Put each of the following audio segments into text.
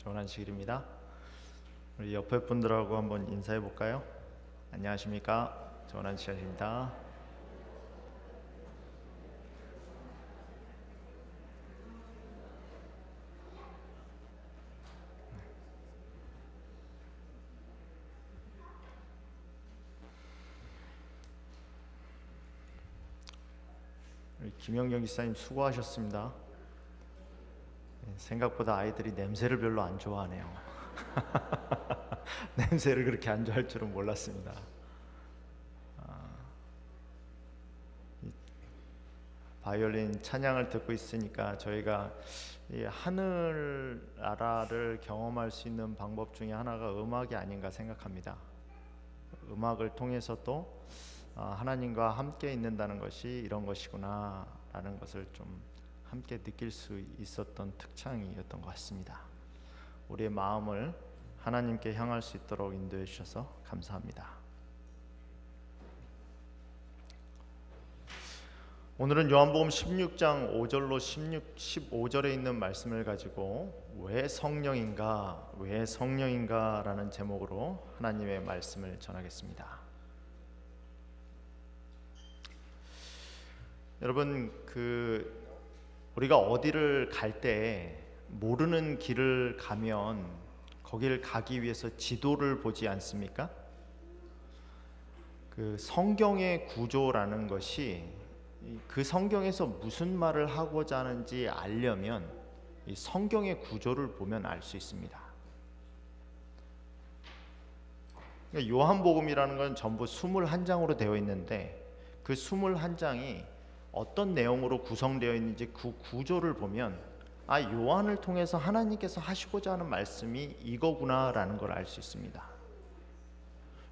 좋은 안식일입니다. 우리 옆에 분들하고 한번 인사해 볼까요? 안녕하십니까? 좋은 안식일입니다. 우리 김영경 기사님 수고하셨습니다. 생각보다 아이들이 냄새를 별로 안 좋아하네요. 냄새를 그렇게 안 좋아할 줄은 몰랐습니다. 바이올린 찬양을 듣고 있으니까 저희가 이 하늘나라를 경험할 수 있는 방법 중에 하나가 음악이 아닌가 생각합니다. 음악을 통해서 또 하나님과 함께 있는다는 것이 이런 것이구나 라는 것을 좀 함께 느낄 수 있었던 특창이었던 것 같습니다. 우리의 마음을 하나님께 향할 수 있도록 인도해 주셔서 감사합니다. 오늘은 요한복음 16장 5절로 15절에 있는 말씀을 가지고 왜 성령인가 라는 제목으로 하나님의 말씀을 전하겠습니다. 여러분, 우리가 어디를 갈 때 모르는 길을 가면 거기를 가기 위해서 지도를 보지 않습니까? 성경의 구조라는 것이 그 성경에서 무슨 말을 하고자 하는지 알려면 이 성경의 구조를 보면 알 수 있습니다. 그러니까 요한복음이라는 건 전부 21장으로 되어 있는데 그 21장이 어떤 내용으로 구성되어 있는지 그 구조를 보면 요한을 통해서 하나님께서 하시고자 하는 말씀이 이거구나라는 걸 알 수 있습니다.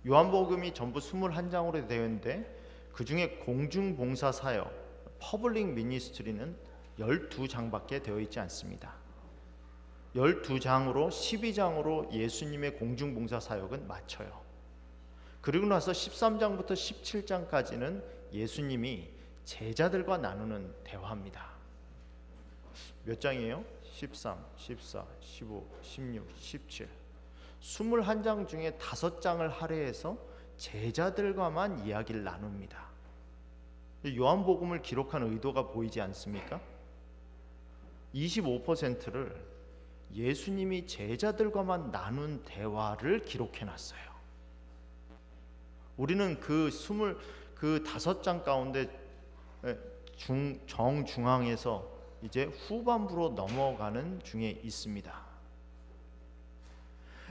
요한복음이 전부 21장으로 되어 있는데 그 중에 공중봉사 사역, 퍼블릭 미니스트리는 12장밖에 되어 있지 않습니다. 12장으로 12장으로 예수님의 공중봉사 사역은 마쳐요. 그리고 나서 13장부터 17장까지는 예수님이 제자들과 나누는 대화입니다. 몇 장이에요? 13, 14, 15, 16, 17 21장 중에 5장을 할애해서 제자들과만 이야기를 나눕니다. 요한복음을 기록한 의도가 보이지 않습니까? 25%를 예수님이 제자들과만 나눈 대화를 기록해놨어요. 우리는 그 5장 가운데 정중앙에서 이제 후반부로 넘어가는 중에 있습니다.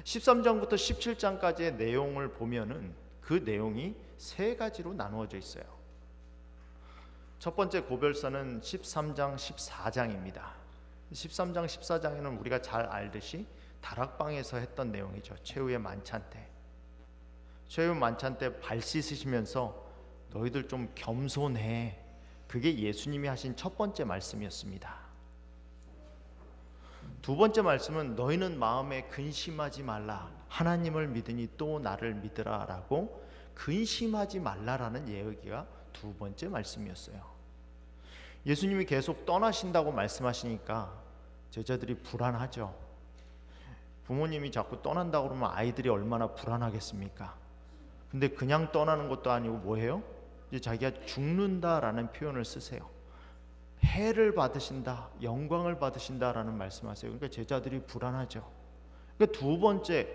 13장부터 17장까지의 내용을 보면은 그 내용이 3가지로 나누어져 있어요. 첫 번째 고별사는 13장, 14장입니다. 13장, 14장에는 우리가 잘 알듯이 다락방에서 했던 내용이죠. 최후의 만찬 때. 최후 만찬 때 발 씻으시면서 너희들 좀 겸손해. 그게 예수님이 하신 첫 번째 말씀이었습니다. 두 번째 말씀은 너희는 마음에 근심하지 말라. 하나님을 믿으니 또 나를 믿으라 라고 근심하지 말라라는 얘기가 두 번째 말씀이었어요. 예수님이 계속 떠나신다고 말씀하시니까 제자들이 불안하죠. 부모님이 자꾸 떠난다고 그러면 아이들이 얼마나 불안하겠습니까? 근데 그냥 떠나는 것도 아니고 뭐예요? 이제 자기가 죽는다라는 표현을 쓰세요. 해를 받으신다, 영광을 받으신다라는 말씀하세요. 그러니까 제자들이 불안하죠. 그러니까 두 번째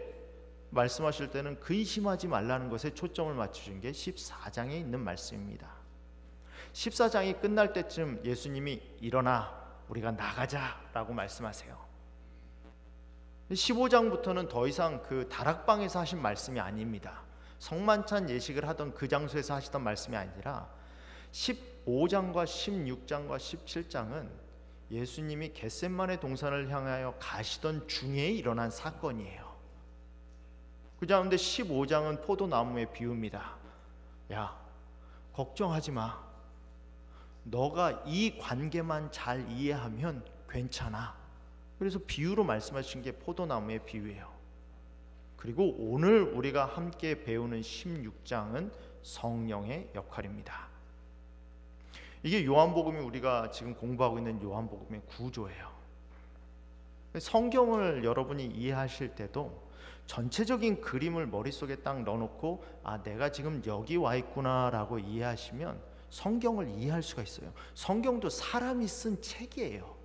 말씀하실 때는 근심하지 말라는 것에 초점을 맞추신 게 14장에 있는 말씀입니다. 14장이 끝날 때쯤 예수님이 일어나 우리가 나가자라고 말씀하세요. 15장부터는 더 이상 그 다락방에서 하신 말씀이 아닙니다. 성만찬 예식을 하던 그 장소에서 하시던 말씀이 아니라 15장과 16장과 17장은 예수님이 겟세마네 동산을 향하여 가시던 중에 일어난 사건이에요. 그 다음에 15장은 포도나무의 비유입니다. 야, 걱정하지 마. 너가 이 관계만 잘 이해하면 괜찮아. 그래서 비유로 말씀하신 게 포도나무의 비유예요. 그리고 오늘 우리가 함께 배우는 16장은 성령의 역할입니다. 이게 요한복음이 우리가 지금 공부하고 있는 요한복음의 구조예요. 성경을 여러분이 이해하실 때도 전체적인 그림을 머릿속에 딱 넣어놓고 내가 지금 여기 와 있구나라고 이해하시면 성경을 이해할 수가 있어요. 성경도 사람이 쓴 책이에요.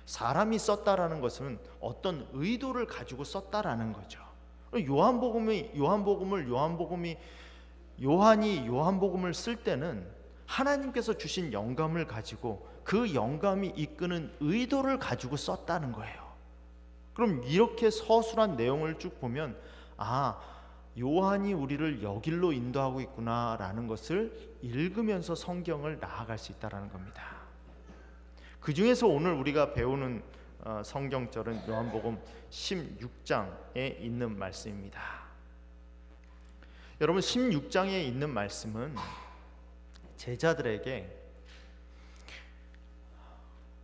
사람이 썼다라는 것은 어떤 의도를 가지고 썼다라는 거죠. 요한이 요한복음을 쓸 때는 하나님께서 주신 영감을 가지고 그 영감이 이끄는 의도를 가지고 썼다는 거예요. 그럼 이렇게 서술한 내용을 쭉 보면 요한이 우리를 여길로 인도하고 있구나라는 것을 읽으면서 성경을 나아갈 수 있다는 겁니다. 그 중에서 오늘 우리가 배우는 성경절은 요한복음 16장에 있는 말씀입니다. 여러분, 16장에 있는 말씀은 제자들에게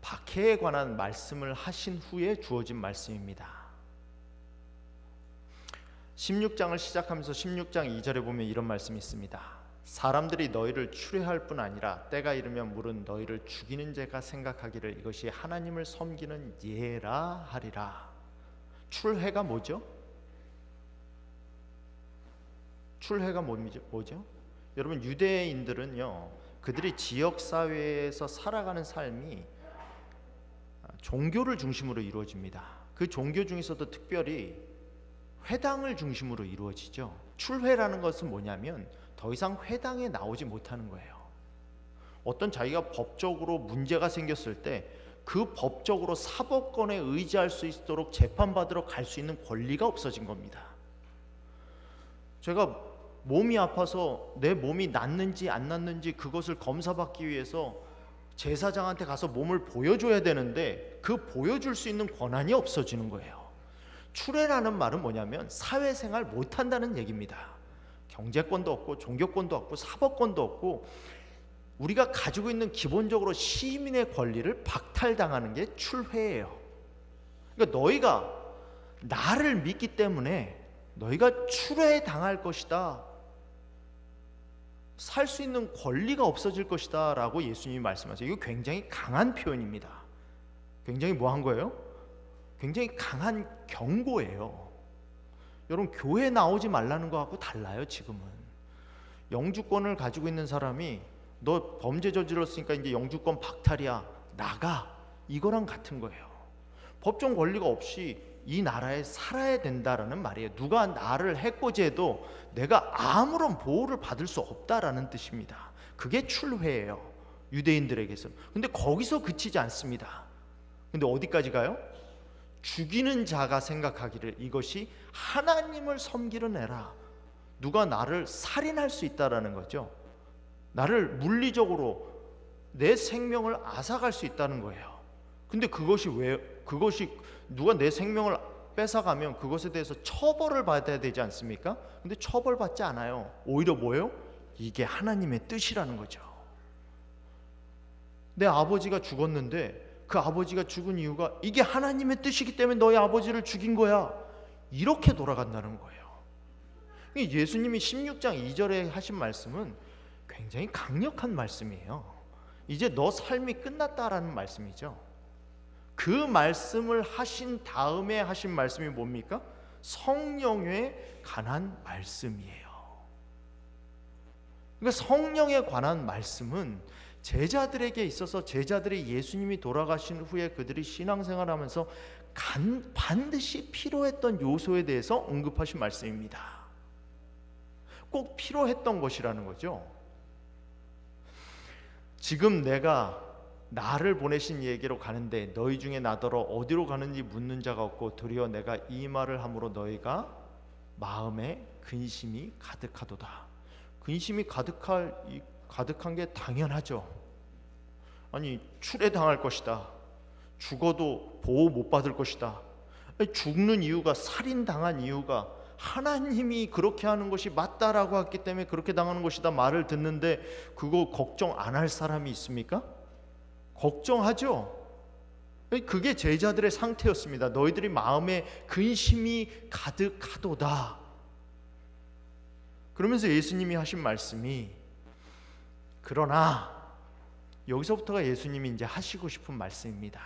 박해에 관한 말씀을 하신 후에 주어진 말씀입니다. 16장을 시작하면서 16장 2절에 보면 이런 말씀이 있습니다. 사람들이 너희를 추뢰할 뿐 아니라 때가 이르면 물은 너희를 죽이는 자가 생각하기를 이것이 하나님을 섬기는 예라 하리라. 출회가 뭐죠? 출회가 뭐죠? 여러분, 유대인들은요, 그들이 지역사회에서 살아가는 삶이 종교를 중심으로 이루어집니다. 그 종교 중에서도 특별히 회당을 중심으로 이루어지죠. 출회라는 것은 뭐냐면 더 이상 회당에 나오지 못하는 거예요. 어떤 자기가 법적으로 문제가 생겼을 때 그 법적으로 사법권에 의지할 수 있도록 재판받으러 갈 수 있는 권리가 없어진 겁니다. 제가 몸이 아파서 내 몸이 낫는지 안 낫는지 그것을 검사받기 위해서 제사장한테 가서 몸을 보여줘야 되는데 그 보여줄 수 있는 권한이 없어지는 거예요. 출애라는 말은 뭐냐면 사회생활 못한다는 얘기입니다. 경제권도 없고 종교권도 없고 사법권도 없고 우리가 가지고 있는 기본적으로 시민의 권리를 박탈당하는 게 출회예요. 그러니까 너희가 나를 믿기 때문에 너희가 출애당할 것이다, 살 수 있는 권리가 없어질 것이다 라고 예수님이 말씀하세요. 이거 굉장히 강한 표현입니다. 굉장히 뭐한 거예요? 굉장히 강한 경고예요. 여러분, 교회 나오지 말라는 거하고 달라요. 지금은 영주권을 가지고 있는 사람이 너 범죄 저질렀으니까 이제 영주권 박탈이야, 나가, 이거랑 같은 거예요. 법정 권리가 없이 이 나라에 살아야 된다라는 말이에요. 누가 나를 해코지해도 내가 아무런 보호를 받을 수 없다라는 뜻입니다. 그게 출회예요, 유대인들에게서. 근데 거기서 그치지 않습니다. 근데 어디까지 가요? 죽이는 자가 생각하기를 이것이 하나님을 섬기는 애라. 누가 나를 살인할 수 있다라는 거죠. 나를 물리적으로 내 생명을 앗아갈 수 있다는 거예요. 근데 그것이 누가 내 생명을 뺏어가면 그것에 대해서 처벌을 받아야 되지 않습니까? 근데 처벌받지 않아요. 오히려 뭐예요? 이게 하나님의 뜻이라는 거죠. 내 아버지가 죽었는데 그 아버지가 죽은 이유가 이게 하나님의 뜻이기 때문에 너희 아버지를 죽인 거야, 이렇게 돌아간다는 거예요. 예수님이 16장 2절에 하신 말씀은 굉장히 강력한 말씀이에요. 이제 너 삶이 끝났다라는 말씀이죠. 그 말씀을 하신 다음에 하신 말씀이 뭡니까? 성령에 관한 말씀이에요. 그러니까 성령에 관한 말씀은 제자들에게 있어서 제자들이 예수님이 돌아가신 후에 그들이 신앙생활하면서 반드시 필요했던 요소에 대해서 언급하신 말씀입니다. 꼭 필요했던 것이라는 거죠. 지금 내가 나를 보내신 얘기로 가는데 너희 중에 나더러 어디로 가는지 묻는 자가 없고 도리어 내가 이 말을 함으로 너희가 마음에 근심이 가득하도다. 근심이 가득한 게 당연하죠. 아니, 출애당할 것이다, 죽어도 보호 못 받을 것이다, 죽는 이유가, 살인당한 이유가 하나님이 그렇게 하는 것이 맞다라고 했기 때문에 그렇게 당하는 것이다 말을 듣는데 그거 걱정 안 할 사람이 있습니까? 걱정하죠. 그게 제자들의 상태였습니다. 너희들이 마음에 근심이 가득하도다. 그러면서 예수님이 하신 말씀이, 그러나 여기서부터가 예수님이 이제 하시고 싶은 말씀입니다.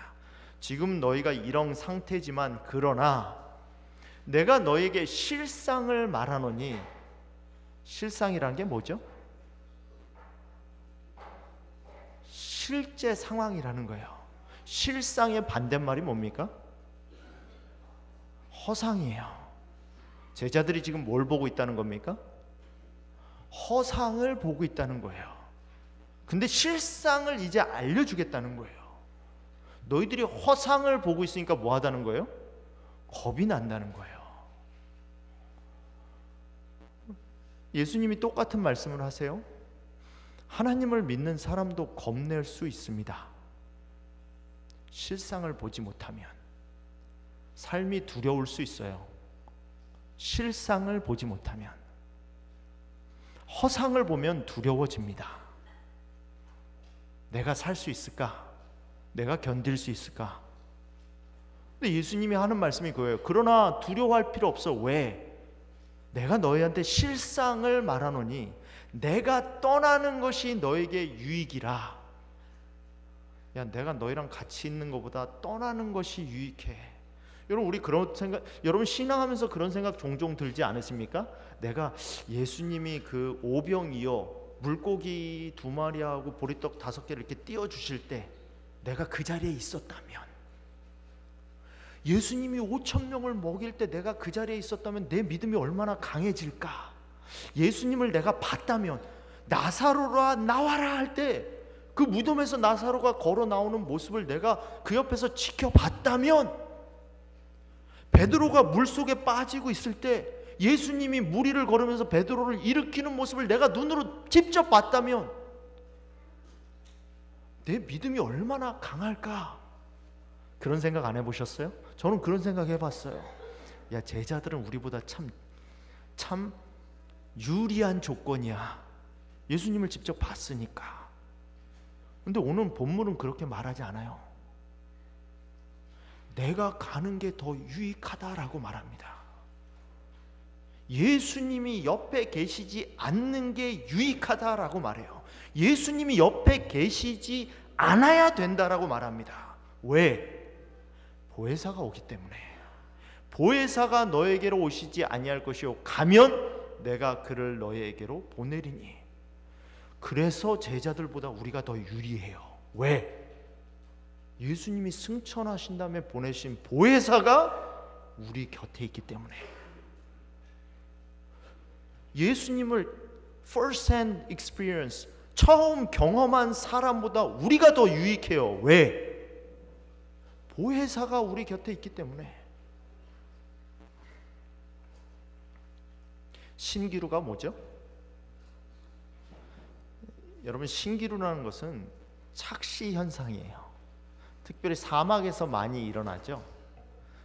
지금 너희가 이런 상태지만 그러나 내가 너에게 실상을 말하노니, 실상이란 게 뭐죠? 실제 상황이라는 거예요. 실상의 반대말이 뭡니까? 허상이에요. 제자들이 지금 뭘 보고 있다는 겁니까? 허상을 보고 있다는 거예요. 근데 실상을 이제 알려주겠다는 거예요. 너희들이 허상을 보고 있으니까 뭐 하다는 거예요? 겁이 난다는 거예요. 예수님이 똑같은 말씀을 하세요. 하나님을 믿는 사람도 겁낼 수 있습니다. 실상을 보지 못하면 삶이 두려울 수 있어요. 실상을 보지 못하면. 허상을 보면 두려워집니다. 내가 살 수 있을까? 내가 견딜 수 있을까? 근데 예수님이 하는 말씀이 그거예요. 그러나 두려워할 필요 없어. 왜? 내가 너희한테 실상을 말하노니 내가 떠나는 것이 너에게 유익이라. 야, 내가 너희랑 같이 있는 것보다 떠나는 것이 유익해. 여러분, 우리 그런 생각, 여러분 신앙하면서 그런 생각 종종 들지 않으십니까? 내가 예수님이 그 오병이어 물고기 2마리하고 보리떡 5개를 이렇게 띄워 주실 때 내가 그 자리에 있었다면, 예수님이 5,000명을 먹일 때 내가 그 자리에 있었다면 내 믿음이 얼마나 강해질까? 예수님을 내가 봤다면, 나사로라 나와라 할 때 그 무덤에서 나사로가 걸어 나오는 모습을 내가 그 옆에서 지켜봤다면, 베드로가 물속에 빠지고 있을 때 예수님이 물 위를 걸으면서 베드로를 일으키는 모습을 내가 눈으로 직접 봤다면 내 믿음이 얼마나 강할까? 그런 생각 안 해보셨어요? 저는 그런 생각 해봤어요. 야, 제자들은 우리보다 참 유리한 조건이야. 예수님을 직접 봤으니까. 근데 오늘 본문은 그렇게 말하지 않아요. 내가 가는 게 더 유익하다라고 말합니다. 예수님이 옆에 계시지 않는 게 유익하다라고 말해요. 예수님이 옆에 계시지 않아야 된다라고 말합니다. 왜? 보혜사가 오기 때문에. 보혜사가 너에게로 오시지 아니할 것이요 가면 내가 그를 너에게로 보내리니. 그래서 제자들보다 우리가 더 유리해요. 왜? 예수님이 승천하신 다음에 보내신 보혜사가 우리 곁에 있기 때문에. 예수님을 first hand experience, 처음 경험한 사람보다 우리가 더 유익해요. 왜? 보혜사가 우리 곁에 있기 때문에. 신기루가 뭐죠? 여러분, 신기루라는 것은 착시 현상이에요. 특별히 사막에서 많이 일어나죠.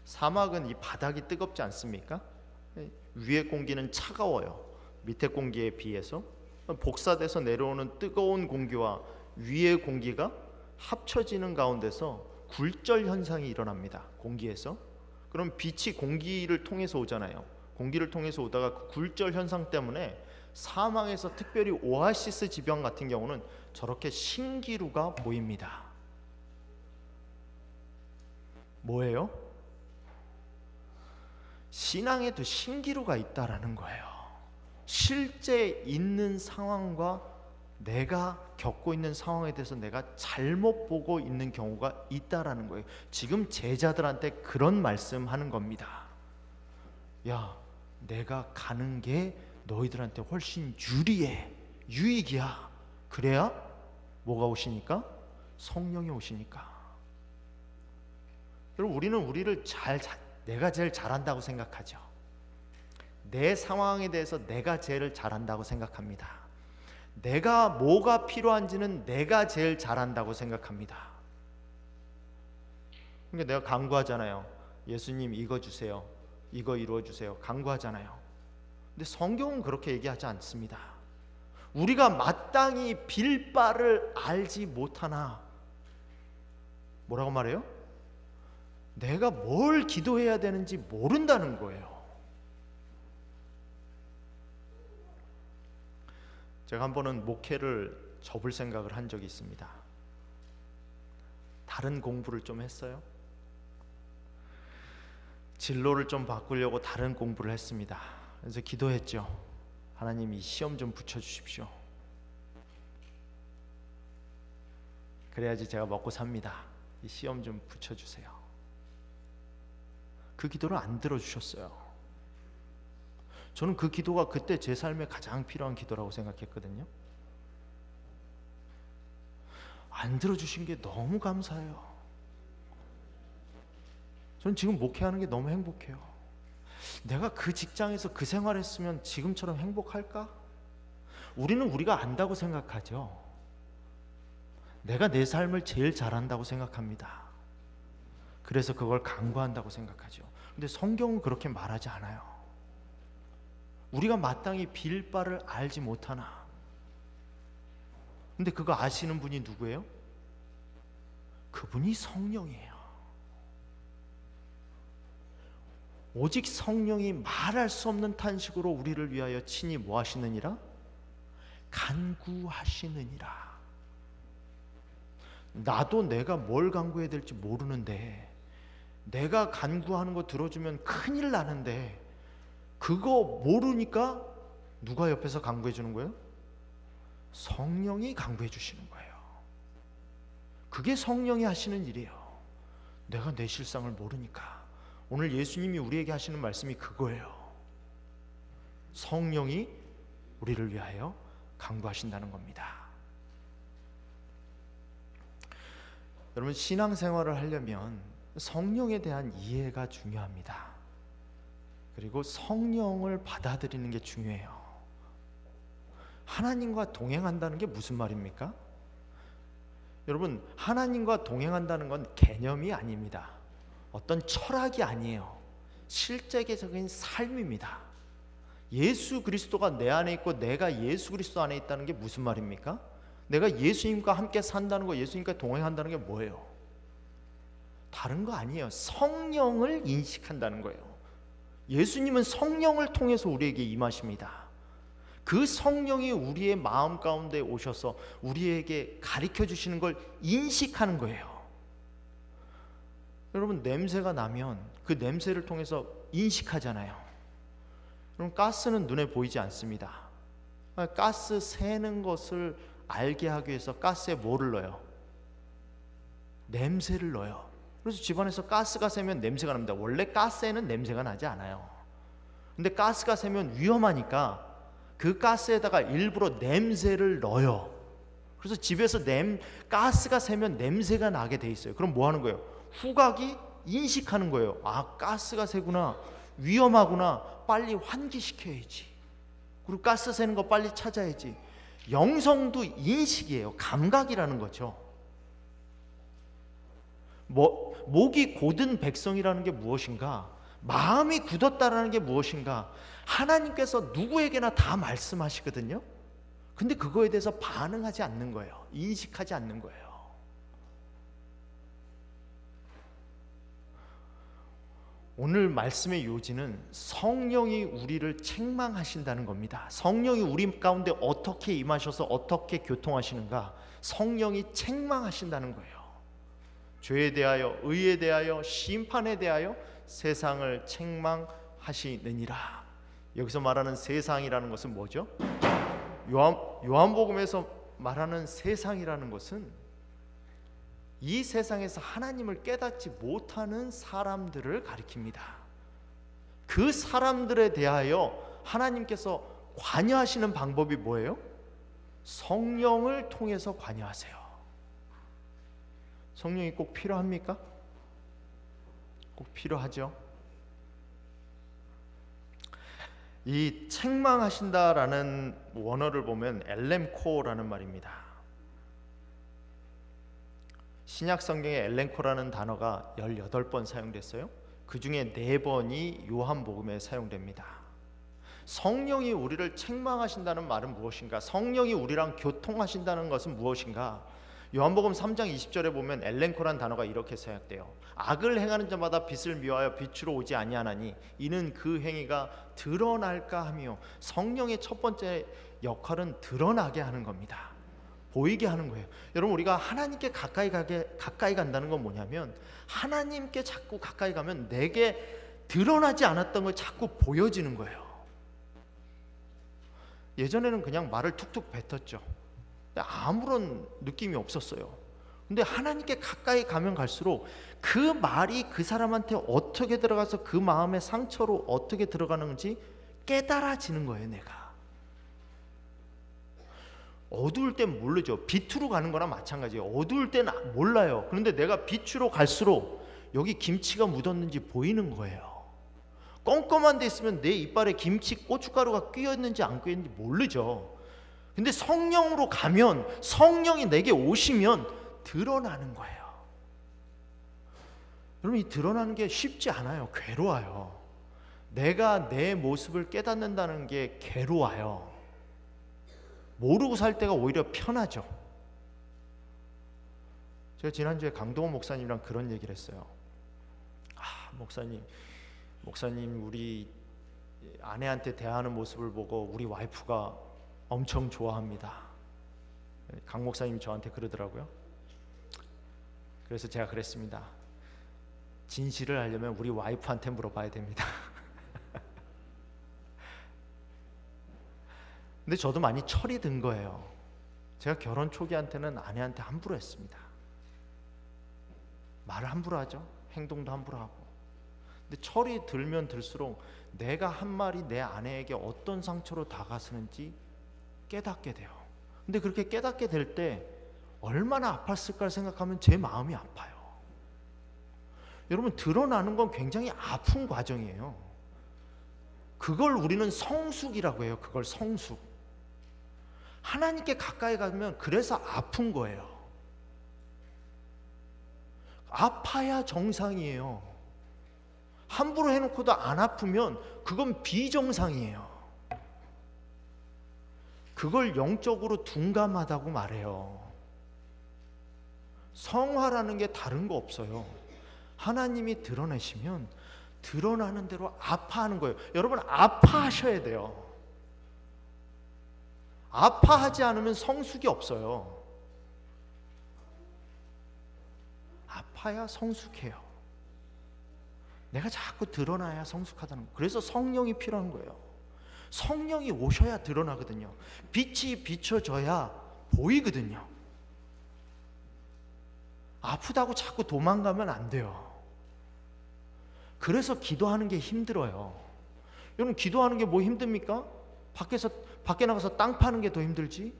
사막은 이 바닥이 뜨겁지 않습니까? 위의 공기는 차가워요. 밑에 공기에 비해서. 복사돼서 내려오는 뜨거운 공기와 위의 공기가 합쳐지는 가운데서 굴절 현상이 일어납니다. 공기에서. 그럼 빛이 공기를 통해서 오잖아요. 공기를 통해서 오다가 그 굴절 현상 때문에 사막에서 특별히 오아시스 지방 같은 경우는 저렇게 신기루가 보입니다. 뭐예요? 신앙에도 신기루가 있다라는 거예요. 실제 있는 상황과 내가 겪고 있는 상황에 대해서 내가 잘못 보고 있는 경우가 있다라는 거예요. 지금 제자들한테 그런 말씀하는 겁니다. 야, 내가 가는 게 너희들한테 훨씬 유리해. 유익이야. 그래야 뭐가 오시니까? 성령이 오시니까. 여러분, 우리는 우리를 내가 제일 잘한다고 생각하죠. 내 상황에 대해서 내가 제일 잘한다고 생각합니다. 내가 뭐가 필요한지는 내가 제일 잘한다고 생각합니다. 그러니까 내가 간구하잖아요. 예수님 이거 주세요. 이거 이루어 주세요. 간구하잖아요. 근데 성경은 그렇게 얘기하지 않습니다. 우리가 마땅히 빌 바를 알지 못하나, 뭐라고 말해요? 내가 뭘 기도해야 되는지 모른다는 거예요. 제가 한 번은 목회를 접을 생각을 한 적이 있습니다. 다른 공부를 좀 했어요. 진로를 좀 바꾸려고 다른 공부를 했습니다. 그래서 기도했죠. 하나님, 이 시험 좀 붙여주십시오. 그래야지 제가 먹고 삽니다. 이 시험 좀 붙여주세요. 그 기도를 안 들어주셨어요. 저는 그 기도가 그때 제 삶에 가장 필요한 기도라고 생각했거든요. 안 들어주신 게 너무 감사해요. 저는 지금 목회하는 게 너무 행복해요. 내가 그 직장에서 그 생활했으면 지금처럼 행복할까? 우리는 우리가 안다고 생각하죠. 내가 내 삶을 제일 잘한다고 생각합니다. 그래서 그걸 강구한다고 생각하죠. 근데 성경은 그렇게 말하지 않아요. 우리가 마땅히 빌 바를 알지 못하나. 근데 그거 아시는 분이 누구예요? 그분이 성령이에요. 오직 성령이 말할 수 없는 탄식으로 우리를 위하여 친히 뭐 하시느니라? 간구하시느니라. 나도 내가 뭘 간구해야 될지 모르는데, 내가 간구하는 거 들어주면 큰일 나는데, 그거 모르니까 누가 옆에서 간구해 주는 거예요? 성령이 간구해 주시는 거예요. 그게 성령이 하시는 일이에요. 내가 내 실상을 모르니까. 오늘 예수님이 우리에게 하시는 말씀이 그거예요. 성령이 우리를 위하여 간구하신다는 겁니다. 여러분, 신앙생활을 하려면 성령에 대한 이해가 중요합니다. 그리고 성령을 받아들이는 게 중요해요. 하나님과 동행한다는 게 무슨 말입니까? 여러분, 하나님과 동행한다는 건 개념이 아닙니다. 어떤 철학이 아니에요. 실제적인 삶입니다. 예수 그리스도가 내 안에 있고 내가 예수 그리스도 안에 있다는 게 무슨 말입니까? 내가 예수님과 함께 산다는 거, 예수님과 동행한다는 게 뭐예요? 다른 거 아니에요. 성령을 인식한다는 거예요. 예수님은 성령을 통해서 우리에게 임하십니다. 그 성령이 우리의 마음 가운데 오셔서 우리에게 가르쳐 주시는 걸 인식하는 거예요. 여러분, 냄새가 나면 그 냄새를 통해서 인식하잖아요. 그럼 가스는 눈에 보이지 않습니다. 가스 새는 것을 알게 하기 위해서 가스에 뭐를 넣어요? 냄새를 넣어요. 그래서 집안에서 가스가 새면 냄새가 납니다. 원래 가스에는 냄새가 나지 않아요. 근데 가스가 새면 위험하니까 그 가스에다가 일부러 냄새를 넣어요. 그래서 집에서 가스가 새면 냄새가 나게 돼 있어요. 그럼 뭐 하는 거예요? 후각이 인식하는 거예요. 아, 가스가 새구나, 위험하구나, 빨리 환기시켜야지. 그리고 가스 새는 거 빨리 찾아야지. 영성도 인식이에요. 감각이라는 거죠. 목이 곧은 백성이라는 게 무엇인가? 마음이 굳었다라는 게 무엇인가? 하나님께서 누구에게나 다 말씀하시거든요. 근데 그거에 대해서 반응하지 않는 거예요. 인식하지 않는 거예요. 오늘 말씀의 요지는 성령이 우리를 책망하신다는 겁니다. 성령이 우리 가운데 어떻게 임하셔서 어떻게 교통하시는가? 성령이 책망하신다는 거예요. 죄에 대하여, 의에 대하여, 심판에 대하여 세상을 책망하시느니라. 여기서 말하는 세상이라는 것은 뭐죠? 요한복음에서 말하는 세상이라는 것은 이 세상에서 하나님을 깨닫지 못하는 사람들을 가리킵니다. 그 사람들에 대하여 하나님께서 관여하시는 방법이 뭐예요? 성령을 통해서 관여하세요. 성령이 꼭 필요합니까? 꼭 필요하죠. 이 책망하신다라는 원어를 보면 엘렘코라는 말입니다. 신약 성경에 엘렘코라는 단어가 18번 사용됐어요. 그 중에 4번이 요한복음에 사용됩니다. 성령이 우리를 책망하신다는 말은 무엇인가? 성령이 우리랑 교통하신다는 것은 무엇인가? 요한복음 3장 20절에 보면 엘렘코란 단어가 이렇게 사용돼요. 악을 행하는 자마다 빛을 미워하여 빛으로 오지 아니하나니 이는 그 행위가 드러날까 하며, 성령의 첫 번째 역할은 드러나게 하는 겁니다. 보이게 하는 거예요. 여러분, 우리가 하나님께 가까이 간다는 건 뭐냐면, 하나님께 자꾸 가까이 가면 내게 드러나지 않았던 걸 자꾸 보여지는 거예요. 예전에는 그냥 말을 툭툭 뱉었죠. 근데 아무런 느낌이 없었어요. 근데 하나님께 가까이 가면 갈수록 그 말이 그 사람한테 어떻게 들어가서 그 마음의 상처로 어떻게 들어가는지 깨달아지는 거예요. 내가 어두울 땐 모르죠. 빛으로 가는 거나 마찬가지예요. 어두울 땐 몰라요. 그런데 내가 빛으로 갈수록 여기 김치가 묻었는지 보이는 거예요. 껌껌한 데 있으면 내 이빨에 김치 고춧가루가 끼었는지 안 끼었는지 모르죠. 근데 성령으로 가면, 성령이 내게 오시면 드러나는 거예요. 여러분, 이 드러나는 게 쉽지 않아요. 괴로워요. 내가 내 모습을 깨닫는다는 게 괴로워요. 모르고 살 때가 오히려 편하죠. 제가 지난주에 강동원 목사님이랑 그런 얘기를 했어요. 목사님 우리 아내한테 대하는 모습을 보고 우리 와이프가 엄청 좋아합니다. 강 목사님이 저한테 그러더라고요. 그래서 제가 그랬습니다. 진실을 알려면 우리 와이프한테 물어봐야 됩니다. 근데 저도 많이 철이 든 거예요. 제가 결혼 초기한테는 아내한테 함부로 했습니다. 말을 함부로 하죠. 행동도 함부로 하고. 근데 철이 들면 들수록 내가 한 말이 내 아내에게 어떤 상처로 다가서는지 깨닫게 돼요. 근데 그렇게 깨닫게 될 때 얼마나 아팠을까 생각하면 제 마음이 아파요. 여러분, 드러나는 건 굉장히 아픈 과정이에요. 그걸 우리는 성숙이라고 해요. 그걸 성숙. 하나님께 가까이 가면 그래서 아픈 거예요. 아파야 정상이에요. 함부로 해놓고도 안 아프면 그건 비정상이에요. 그걸 영적으로 둔감하다고 말해요. 성화라는 게 다른 거 없어요. 하나님이 드러내시면 드러나는 대로 아파하는 거예요. 여러분, 아파하셔야 돼요. 아파하지 않으면 성숙이 없어요. 아파야 성숙해요. 내가 자꾸 드러나야 성숙하다는 거예요. 그래서 성령이 필요한 거예요. 성령이 오셔야 드러나거든요. 빛이 비춰져야 보이거든요. 아프다고 자꾸 도망가면 안 돼요. 그래서 기도하는 게 힘들어요. 여러분, 기도하는 게 뭐 힘듭니까? 밖에 나가서 땅 파는 게 더 힘들지?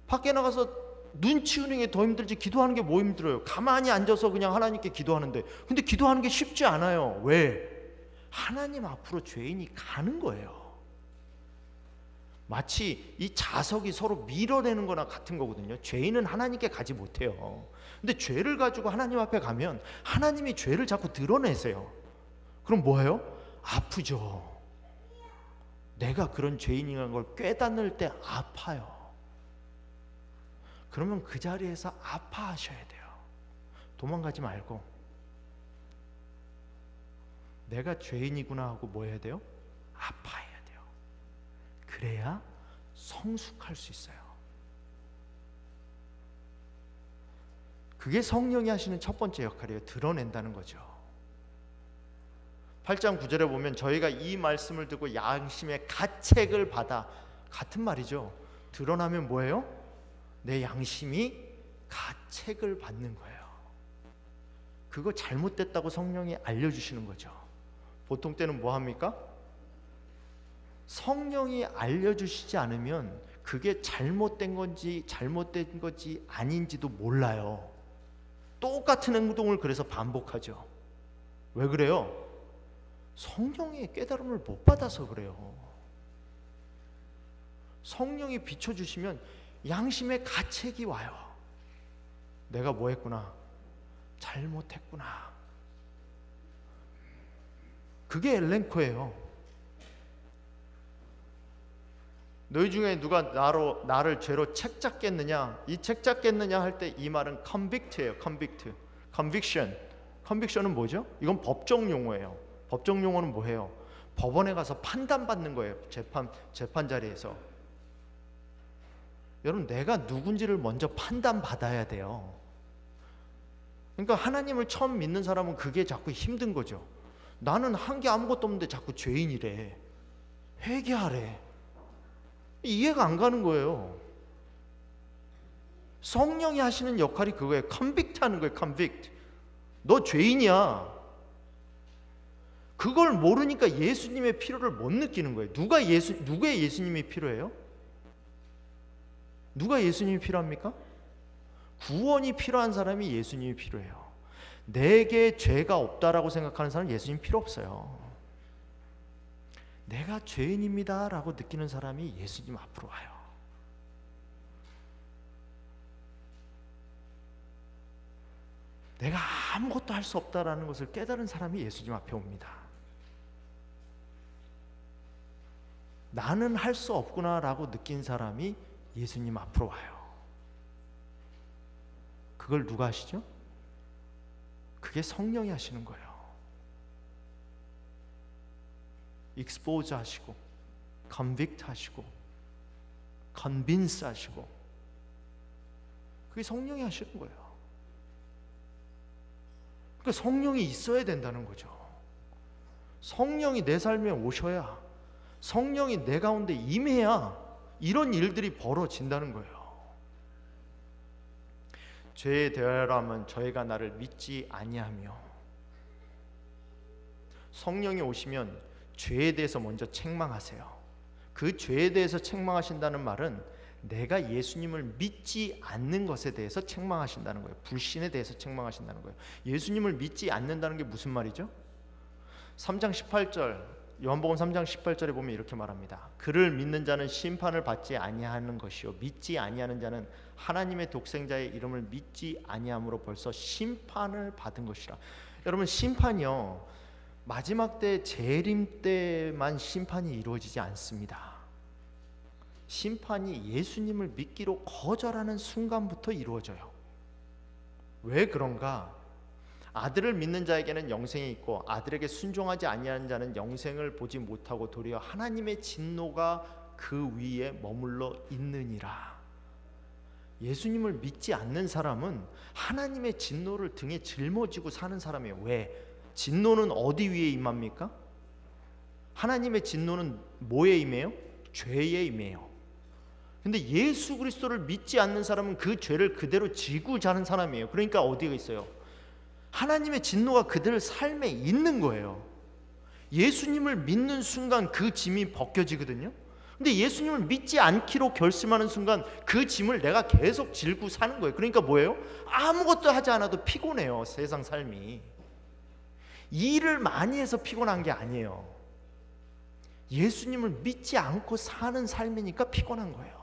밖에 나가서 눈 치우는 게 더 힘들지 기도하는 게 뭐 힘들어요? 가만히 앉아서 그냥 하나님께 기도하는데, 근데 기도하는 게 쉽지 않아요. 왜? 하나님 앞으로 죄인이 가는 거예요. 마치 이 자석이 서로 밀어내는 거나 같은 거거든요. 죄인은 하나님께 가지 못해요. 근데 죄를 가지고 하나님 앞에 가면 하나님이 죄를 자꾸 드러내세요. 그럼 뭐예요? 아프죠. 내가 그런 죄인이라는 걸 깨닫을 때 아파요. 그러면 그 자리에서 아파하셔야 돼요. 도망가지 말고 내가 죄인이구나 하고 뭐 해야 돼요? 아파해야 돼요. 그래야 성숙할 수 있어요. 그게 성령이 하시는 첫 번째 역할이에요. 드러낸다는 거죠. 8장 9절에 보면 저희가 이 말씀을 듣고 양심의 가책을 받아, 같은 말이죠. 드러나면 뭐예요? 내 양심이 가책을 받는 거예요. 그거 잘못됐다고 성령이 알려주시는 거죠. 보통 때는 뭐 합니까? 성령이 알려주시지 않으면 그게 잘못된 건지 아닌지도 몰라요. 똑같은 행동을 그래서 반복하죠. 왜 그래요? 성령의 깨달음을 못 받아서 그래요. 성령이 비춰주시면 양심의 가책이 와요. 내가 뭐 했구나, 잘못했구나. 그게 엘렌코예요. 너희 중에 누가 나를 죄로 책잡겠느냐, 이 책잡겠느냐 할 때 이 말은 convict예요. conviction은 뭐죠? 이건 법정 용어예요. 법정 용어는 뭐예요? 법원에 가서 판단받는 거예요. 재판 자리에서. 여러분, 내가 누군지를 먼저 판단받아야 돼요. 그러니까 하나님을 처음 믿는 사람은 그게 자꾸 힘든 거죠. 나는 한 게 아무것도 없는데 자꾸 죄인이래, 회개하래. 이해가 안 가는 거예요. 성령이 하시는 역할이 그거예요. 컨빅트 하는 거예요. 컨빅트. 너 죄인이야. 그걸 모르니까 예수님의 필요를 못 느끼는 거예요. 누구의 예수님이 필요해요? 누가 예수님이 필요합니까? 구원이 필요한 사람이 예수님이 필요해요. 내게 죄가 없다라고 생각하는 사람은 예수님 필요 없어요. 내가 죄인입니다 라고 느끼는 사람이 예수님 앞으로 와요. 내가 아무것도 할 수 없다라는 것을 깨달은 사람이 예수님 앞에 옵니다. 나는 할 수 없구나라고 느낀 사람이 예수님 앞으로 와요. 그걸 누가 하시죠? 그게 성령이 하시는 거예요. 익스포즈 하시고, 컨빅트 하시고, 컨빈스 하시고, 그게 성령이 하시는 거예요. 그러니까 성령이 있어야 된다는 거죠. 성령이 내 삶에 오셔야, 성령이 내 가운데 임해야 이런 일들이 벌어진다는 거예요. 죄에 대하여라면 저희가 나를 믿지 아니하며. 성령이 오시면 죄에 대해서 먼저 책망하세요. 그 죄에 대해서 책망하신다는 말은 내가 예수님을 믿지 않는 것에 대해서 책망하신다는 거예요. 불신에 대해서 책망하신다는 거예요. 예수님을 믿지 않는다는 게 무슨 말이죠? 3장 18절, 요한복음 3장 18절에 보면 이렇게 말합니다. 그를 믿는 자는 심판을 받지 아니하는 것이요 믿지 아니하는 자는 하나님의 독생자의 이름을 믿지 아니함으로 벌써 심판을 받은 것이라. 여러분, 심판이요, 마지막 때 재림 때만 심판이 이루어지지 않습니다. 심판이 예수님을 믿기로 거절하는 순간부터 이루어져요. 왜 그런가? 아들을 믿는 자에게는 영생이 있고 아들에게 순종하지 아니하는 자는 영생을 보지 못하고 도리어 하나님의 진노가 그 위에 머물러 있느니라. 예수님을 믿지 않는 사람은 하나님의 진노를 등에 짊어지고 사는 사람이에요. 왜? 진노는 어디 위에 임합니까? 하나님의 진노는 뭐에 임해요? 죄에 임해요. 근데 예수 그리스도를 믿지 않는 사람은 그 죄를 그대로 지고 자는 사람이에요. 그러니까 어디가 있어요? 하나님의 진노가 그들 삶에 있는 거예요. 예수님을 믿는 순간 그 짐이 벗겨지거든요. 근데 예수님을 믿지 않기로 결심하는 순간 그 짐을 내가 계속 질고 사는 거예요. 그러니까 뭐예요? 아무것도 하지 않아도 피곤해요. 세상 삶이. 일을 많이 해서 피곤한 게 아니에요. 예수님을 믿지 않고 사는 삶이니까 피곤한 거예요.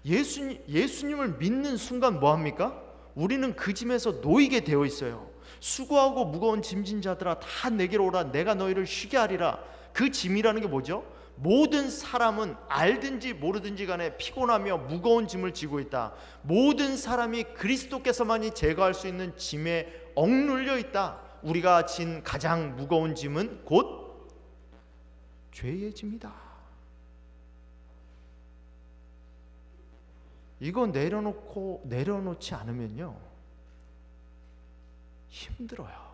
예수님을 믿는 순간 뭐합니까? 우리는 그 짐에서 놓이게 되어 있어요. 수고하고 무거운 짐진 자들아 다 내게로 오라. 내가 너희를 쉬게 하리라. 그 짐이라는 게 뭐죠? 모든 사람은 알든지 모르든지 간에 피곤하며 무거운 짐을 지고 있다. 모든 사람이 그리스도께서만이 제거할 수 있는 짐에 억눌려 있다. 우리가 진 가장 무거운 짐은 곧 죄의 짐이다. 이거 내려놓지 않으면요 힘들어요.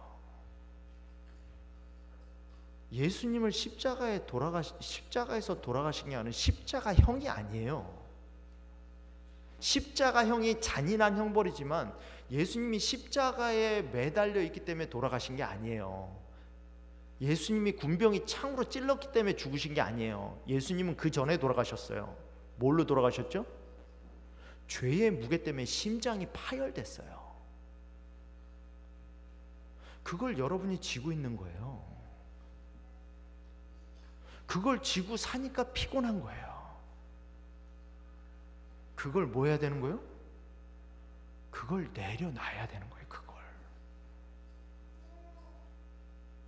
예수님을 십자가에서 돌아가신 게 아니라 십자가형이 아니에요. 십자가형이 잔인한 형벌이지만 예수님이 십자가에 매달려 있기 때문에 돌아가신 게 아니에요. 예수님이 군병이 창으로 찔렀기 때문에 죽으신 게 아니에요. 예수님은 그 전에 돌아가셨어요. 뭘로 돌아가셨죠? 죄의 무게 때문에 심장이 파열됐어요. 그걸 여러분이 지고 있는 거예요. 그걸 지고 사니까 피곤한 거예요. 그걸 뭐 해야 되는 거예요? 그걸 내려놔야 되는 거예요.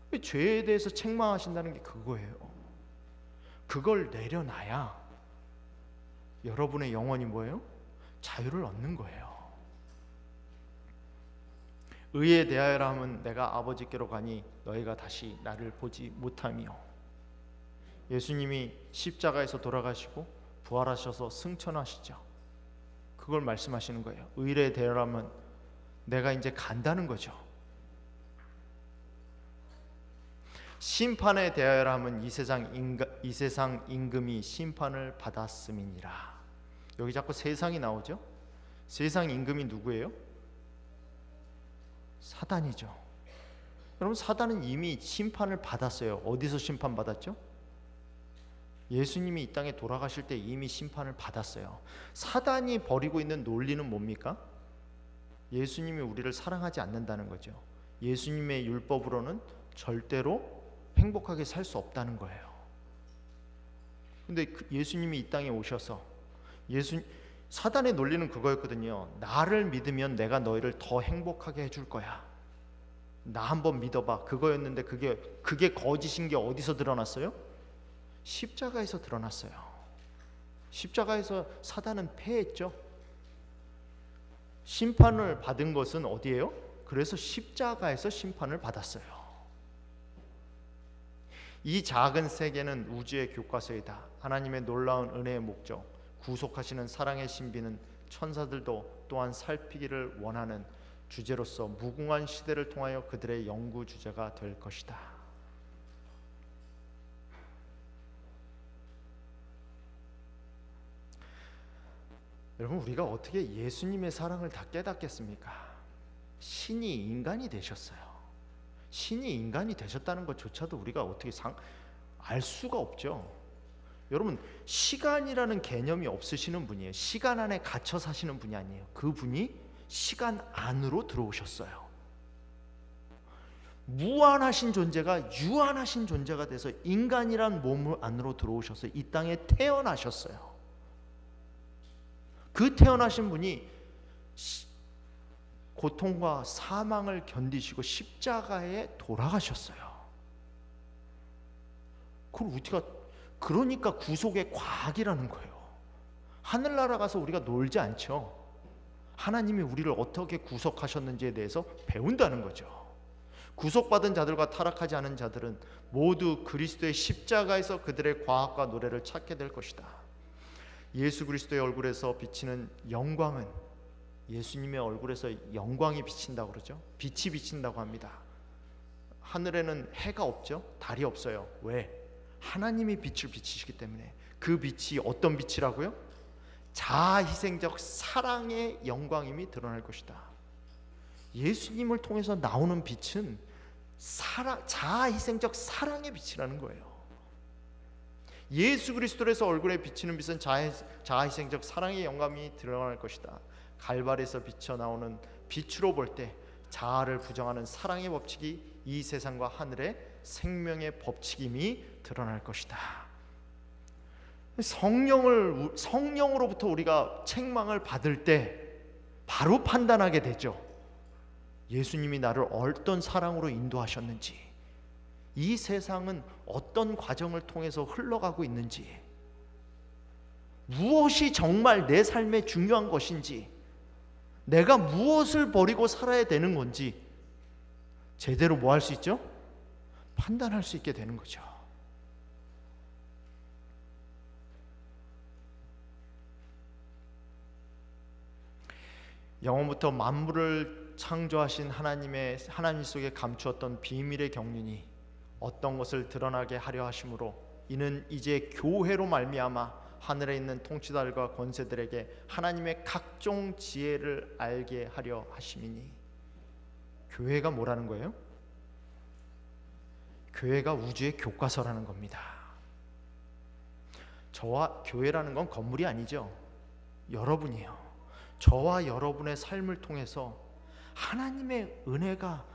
그걸 죄에 대해서 책망하신다는 게 그거예요. 그걸 내려놔야 여러분의 영혼이 뭐예요? 자유를 얻는 거예요. 의에 대하여라 하면 내가 아버지께로 가니 너희가 다시 나를 보지 못하며. 예수님이 십자가에서 돌아가시고 부활하셔서 승천하시죠. 그걸 말씀하시는 거예요. 의에 대하여라 하면 내가 이제 간다는 거죠. 심판에 대하여라 함은 이 세상 임금이 심판을 받았음이니라. 여기 자꾸 세상이 나오죠. 세상 임금이 누구예요? 사단이죠. 여러분, 사단은 이미 심판을 받았어요. 어디서 심판받았죠? 예수님이 이 땅에 돌아가실 때 이미 심판을 받았어요. 사단이 벌이고 있는 논리는 뭡니까? 예수님이 우리를 사랑하지 않는다는 거죠. 예수님의 율법으로는 절대로 행복하게 살 수 없다는 거예요. 근데 예수님이 이 땅에 오셔서 사단의 논리는 그거였거든요. 나를 믿으면 내가 너희를 더 행복하게 해줄 거야. 나 한번 믿어봐. 그거였는데 그게 거짓인 게 어디서 드러났어요? 십자가에서 드러났어요. 십자가에서 사단은 패했죠. 심판을 받은 것은 어디예요? 그래서 십자가에서 심판을 받았어요. 이 작은 세계는 우주의 교과서이다. 하나님의 놀라운 은혜의 목적, 구속하시는 사랑의 신비는 천사들도 또한 살피기를 원하는 주제로서 무궁한 시대를 통하여 그들의 연구 주제가 될 것이다. 여러분, 우리가 어떻게 예수님의 사랑을 다 깨닫겠습니까? 신이 인간이 되셨어요. 신이 인간이 되셨다는 것조차도 우리가 어떻게 알 수가 없죠. 여러분, 시간이라는 개념이 없으시는 분이에요. 시간 안에 갇혀 사시는 분이 아니에요. 그분이 시간 안으로 들어오셨어요. 무한하신 존재가 유한하신 존재가 돼서 인간이란 몸 안으로 들어오셔서 이 땅에 태어나셨어요. 그 태어나신 분이 고통과 사망을 견디시고 십자가에 돌아가셨어요. 그러니까 구속의 과학이라는 거예요. 하늘나라 가서 우리가 놀지 않죠. 하나님이 우리를 어떻게 구속하셨는지에 대해서 배운다는 거죠. 구속받은 자들과 타락하지 않은 자들은 모두 그리스도의 십자가에서 그들의 과학과 노래를 찾게 될 것이다. 예수 그리스도의 얼굴에서 비치는 영광은, 예수님의 얼굴에서 영광이 비친다고 그러죠. 빛이 비친다고 합니다. 하늘에는 해가 없죠. 달이 없어요. 왜? 하나님이 빛을 비치시기 때문에. 그 빛이 어떤 빛이라고요? 자아희생적 사랑의 영광임이 드러날 것이다. 예수님을 통해서 나오는 빛은 자아희생적 사랑의 빛이라는 거예요. 예수 그리스도에서 얼굴에 비치는 빛은 자아희생적 사랑의 영감이 드러날 것이다. 갈발에서 비쳐 나오는 빛으로 볼 때 자아를 부정하는 사랑의 법칙이 이 세상과 하늘의 생명의 법칙임이 드러날 것이다. 성령으로부터 우리가 책망을 받을 때 바로 판단하게 되죠. 예수님이 나를 어떤 사랑으로 인도하셨는지, 이 세상은 어떤 과정을 통해서 흘러가고 있는지, 무엇이 정말 내 삶에 중요한 것인지, 내가 무엇을 버리고 살아야 되는 건지 제대로 뭐 할 수 있죠? 판단할 수 있게 되는 거죠. 영원부터 만물을 창조하신 하나님 속에 감추었던 비밀의 경륜이 어떤 것을 드러나게 하려 하심으로, 이는 이제 교회로 말미암아 하늘에 있는 통치자들과 권세들에게 하나님의 각종 지혜를 알게 하려 하심이니. 교회가 뭐라는 거예요? 교회가 우주의 교과서라는 겁니다. 저와 교회라는 건 건물이 아니죠. 여러분이에요. 저와 여러분의 삶을 통해서 하나님의 은혜가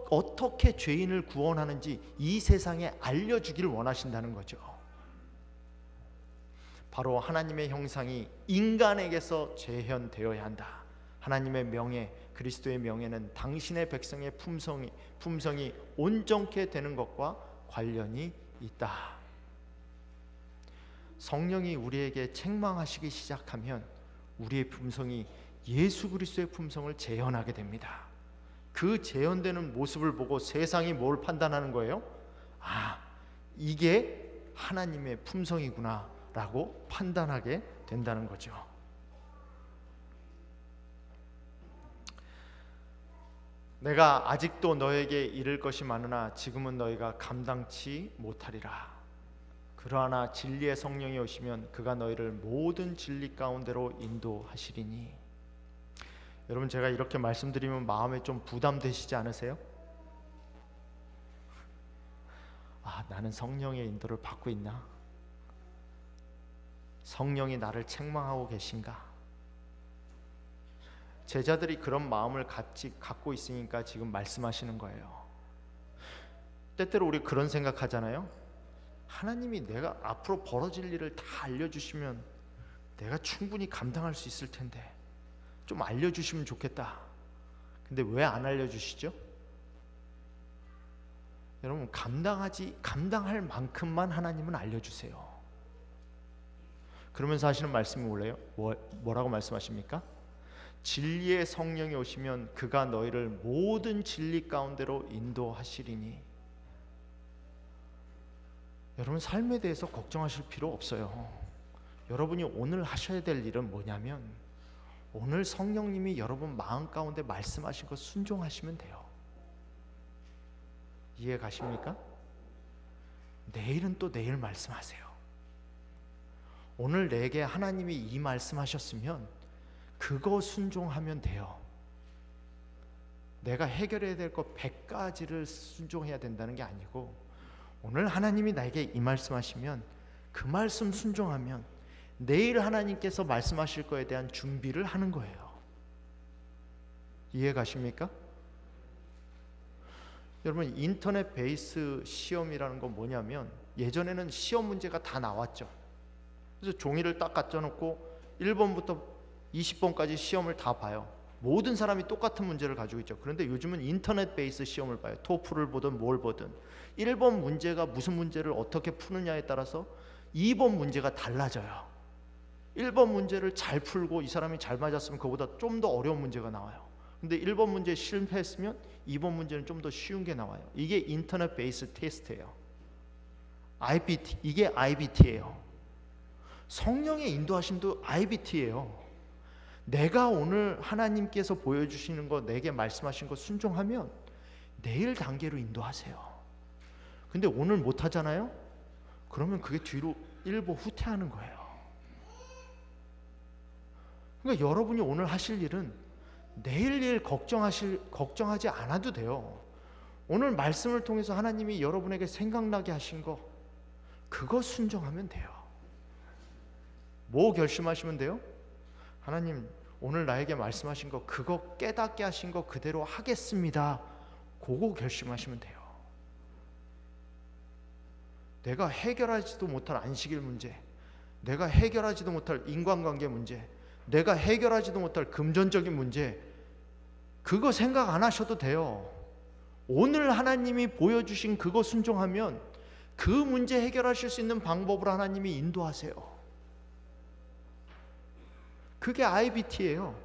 어떻게 죄인을 구원하는지 이 세상에 알려주기를 원하신다는 거죠. 바로 하나님의 형상이 인간에게서 재현되어야 한다. 하나님의 명예, 그리스도의 명예는 당신의 백성의 품성이 온전케 되는 것과 관련이 있다. 성령이 우리에게 책망하시기 시작하면 우리의 품성이 예수 그리스도의 품성을 재현하게 됩니다. 그 재현되는 모습을 보고 세상이 뭘 판단하는 거예요? 아, 이게 하나님의 품성이구나 라고 판단하게 된다는 거죠. 내가 아직도 너에게 이를 것이 많으나 지금은 너희가 감당치 못하리라. 그러나 진리의 성령이 오시면 그가 너희를 모든 진리 가운데로 인도하시리니. 여러분, 제가 이렇게 말씀드리면 마음에 좀 부담되시지 않으세요? 나는 성령의 인도를 받고 있나? 성령이 나를 책망하고 계신가? 제자들이 그런 마음을 갖고 있으니까 지금 말씀하시는 거예요. 때때로 우리 그런 생각하잖아요. 하나님이 내가 앞으로 벌어질 일을 다 알려주시면 내가 충분히 감당할 수 있을 텐데 좀 알려주시면 좋겠다. 근데 왜 안 알려주시죠? 여러분, 감당할 만큼만 하나님은 알려주세요. 그러면서 하시는 말씀이 뭐라고 말씀하십니까? 진리의 성령이 오시면 그가 너희를 모든 진리 가운데로 인도하시리니. 여러분, 삶에 대해서 걱정하실 필요 없어요. 여러분이 오늘 하셔야 될 일은 뭐냐면 오늘 성령님이 여러분 마음 가운데 말씀하신 것 순종하시면 돼요. 이해 가십니까? 내일은 또 내일 말씀하세요. 오늘 내게 하나님이 이 말씀하셨으면 그거 순종하면 돼요. 내가 해결해야 될 것 100가지를 순종해야 된다는 게 아니고 오늘 하나님이 나에게 이 말씀하시면 그 말씀 순종하면 내일 하나님께서 말씀하실 거에 대한 준비를 하는 거예요. 이해 가십니까? 여러분, 인터넷 베이스 시험이라는 건 뭐냐면 예전에는 시험 문제가 다 나왔죠. 그래서 종이를 딱 갖다 놓고 1번부터 20번까지 시험을 다 봐요. 모든 사람이 똑같은 문제를 가지고 있죠. 그런데 요즘은 인터넷 베이스 시험을 봐요. 토플을 보든 뭘 보든 1번 문제가 무슨 문제를 어떻게 푸느냐에 따라서 2번 문제가 달라져요. 1번 문제를 잘 풀고 이 사람이 잘 맞았으면 그보다 좀 더 어려운 문제가 나와요. 근데 1번 문제 실패했으면 2번 문제는 좀 더 쉬운 게 나와요. 이게 인터넷 베이스 테스트예요. 이게 IBT예요. 성령의 인도하심도 IBT예요. 내가 오늘 하나님께서 보여주시는 거, 내게 말씀하신 거 순종하면 내일 단계로 인도하세요. 근데 오늘 못하잖아요? 그러면 그게 뒤로 일부 후퇴하는 거예요. 그러니까 여러분이 오늘 하실 일은 내일 일 걱정하지 않아도 돼요. 오늘 말씀을 통해서 하나님이 여러분에게 생각나게 하신 거, 그거 순종하면 돼요. 뭐 결심하시면 돼요? 하나님, 오늘 나에게 말씀하신 거, 그거 깨닫게 하신 거 그대로 하겠습니다. 그거 결심하시면 돼요. 내가 해결하지도 못할 안식일 문제, 내가 해결하지도 못할 인간관계 문제, 내가 해결하지도 못할 금전적인 문제, 그거 생각 안 하셔도 돼요. 오늘 하나님이 보여주신 그거 순종하면 그 문제 해결하실 수 있는 방법을 하나님이 인도하세요. 그게 IBT예요.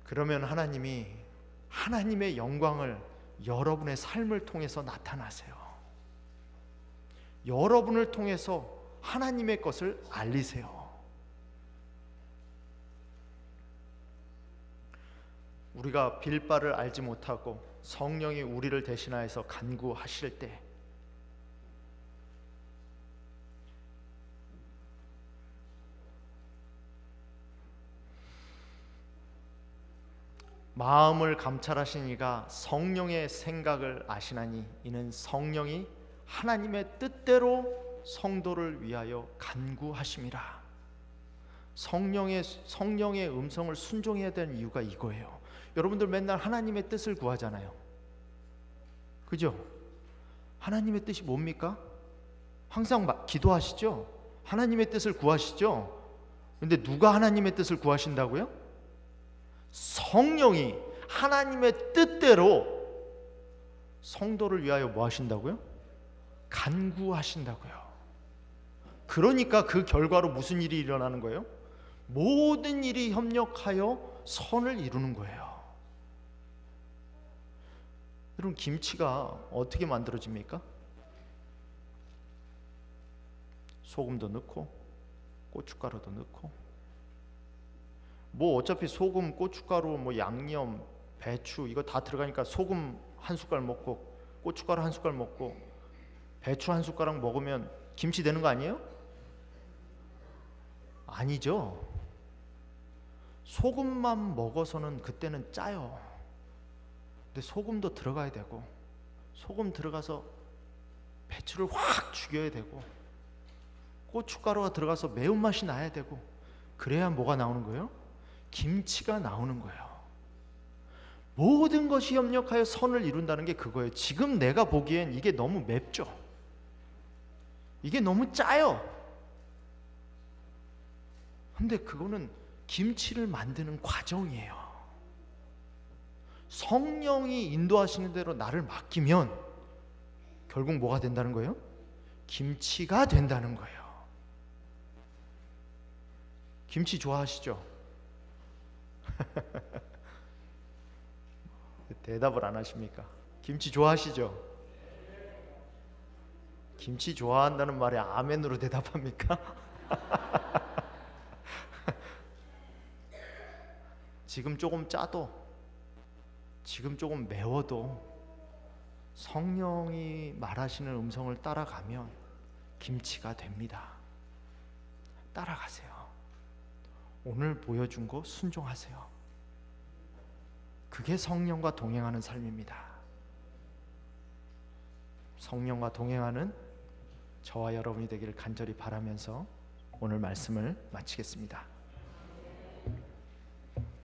그러면 하나님이 하나님의 영광을 여러분의 삶을 통해서 나타나세요. 여러분을 통해서 하나님의 것을 알리세요. 우리가 빌 바를 알지 못하고 성령이 우리를 대신하여서 간구하실 때 마음을 감찰하신 이가 성령의 생각을 아시나니 이는 성령이 하나님의 뜻대로 성도를 위하여 간구하심이라. 성령의 음성을 순종해야 되는 이유가 이거예요. 여러분들 맨날 하나님의 뜻을 구하잖아요. 그죠? 하나님의 뜻이 뭡니까? 항상 기도하시죠? 하나님의 뜻을 구하시죠? 근데 누가 하나님의 뜻을 구하신다고요? 성령이 하나님의 뜻대로 성도를 위하여 뭐 하신다고요? 간구하신다고요. 그러니까 그 결과로 무슨 일이 일어나는 거예요? 모든 일이 협력하여 선을 이루는 거예요. 여러분, 김치가 어떻게 만들어집니까? 소금도 넣고 고춧가루도 넣고 뭐 어차피 소금, 고춧가루, 뭐 양념, 배추 이거 다 들어가니까 소금 한 숟갈 먹고 고춧가루 한 숟갈 먹고 배추 한 숟가락 먹으면 김치 되는 거 아니에요? 아니죠. 소금만 먹어서는 그때는 짜요. 근데 소금도 들어가야 되고, 소금 들어가서 배추를 확 죽여야 되고, 고춧가루가 들어가서 매운맛이 나야 되고, 그래야 뭐가 나오는 거예요? 김치가 나오는 거예요. 모든 것이 협력하여 선을 이룬다는 게 그거예요. 지금 내가 보기엔 이게 너무 맵죠. 이게 너무 짜요. 근데 그거는 김치를 만드는 과정이에요. 성령이 인도하시는 대로 나를 맡기면 결국 뭐가 된다는 거예요? 김치가 된다는 거예요. 김치 좋아하시죠? 대답을 안 하십니까? 김치 좋아하시죠? 김치 좋아한다는 말에 아멘으로 대답합니까? 지금 조금 짜도, 지금 조금 매워도 성령이 말하시는 음성을 따라가면 김치가 됩니다. 따라가세요. 오늘 보여준 거 순종하세요. 그게 성령과 동행하는 삶입니다. 성령과 동행하는 저와 여러분이 되기를 간절히 바라면서 오늘 말씀을 마치겠습니다.